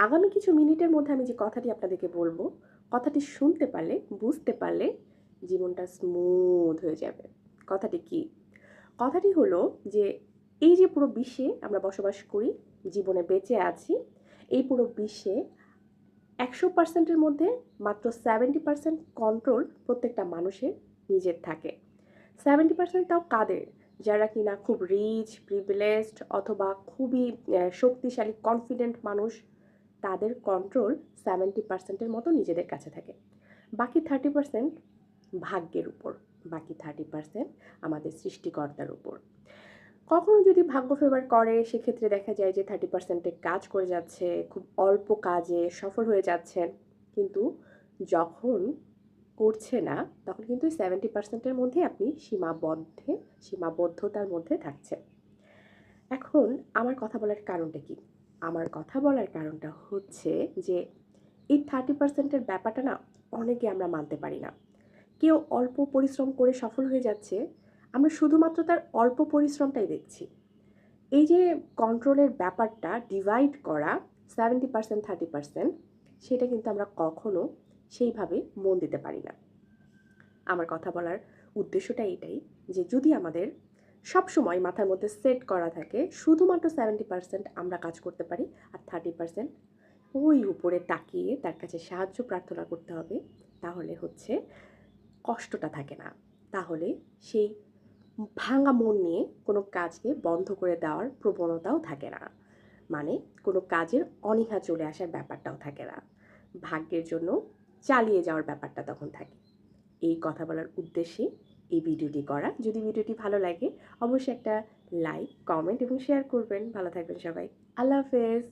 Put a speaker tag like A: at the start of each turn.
A: আগামী কিছু মিনিটের মধ্যে আমি যে কথাটি আপনাদেরকে বলবো, কথাটি শুনতে পারলে, বুঝতে পারলে জীবনটা স্মুথ হয়ে যাবে। কথাটি কি? কথাটি হলো যে এই যে পুরো বিশ্বে আমরা বসবাস করি, জীবনে বেঁচে আছি, এই পুরো বিশ্বে 100% মধ্যে মাত্র 70% কন্ট্রোল প্রত্যেকটা মানুষের নিজের থাকে। 70% তাও কাদের? যারা কিনা খুব রিচ, প্রিভিলেজড অথবা খুবই শক্তিশালী, কনফিডেন্ট মানুষ, তাদের কন্ট্রোল 70% মতো নিজেদের কাছে থাকে। বাকি 30% ভাগ্যের উপর, বাকি 30% আমাদের সৃষ্টিকর্তার উপর। কখনো যদি ভাগ্য ফেভার করে সেক্ষেত্রে দেখা যায় যে 30% কাজ করে যাচ্ছে, খুব অল্প কাজে সফল হয়ে যাচ্ছেন। কিন্তু যখন করছে না তখন কিন্তু 70%-এর মধ্যে আপনি সীমাবদ্ধতার মধ্যে থাকছেন। এখন আমার কথা বলার কারণটা কি? আমার কথা বলার কারণটা হচ্ছে যে এই 30%-এর ব্যাপারটা না অনেকে আমরা মানতে পারি না। কেউ অল্প পরিশ্রম করে সফল হয়ে যাচ্ছে, আমরা শুধুমাত্র তার অল্প পরিশ্রমটাই দেখছি। এই যে কন্ট্রোলের ব্যাপারটা ডিভাইড করা 70% 30%, সেটা কিন্তু আমরা কখনো সেইভাবে মন দিতে পারি না। আমার কথা বলার উদ্দেশ্যটা এটাই যে যদি আমাদের সবসময় মাথার মধ্যে সেট করা থাকে শুধুমাত্র 70% আমরা কাজ করতে পারি, আর 30% ওই উপরে তাকিয়ে তার কাছে সাহায্য প্রার্থনা করতে হবে, তাহলে হচ্ছে কষ্টটা থাকে না। তাহলে সেই ভাঙা মন নিয়ে কোনো কাজকে বন্ধ করে দেওয়ার প্রবণতাও থাকে না। মানে কোনো কাজের অনীহা চলে আসার ব্যাপারটাও থাকে না। ভাগ্যের জন্য চালিয়ে যাওয়ার ব্যাপারটা তখন থাকে। এই কথা বলার উদ্দেশ্যে এই ভিডিওটি করা। যদি ভিডিওটি ভালো লাগে অবশ্যই একটা লাইক, কমেন্ট এবং শেয়ার করবেন। ভালো থাকবেন সবাই। আল্লাহ হাফেজ।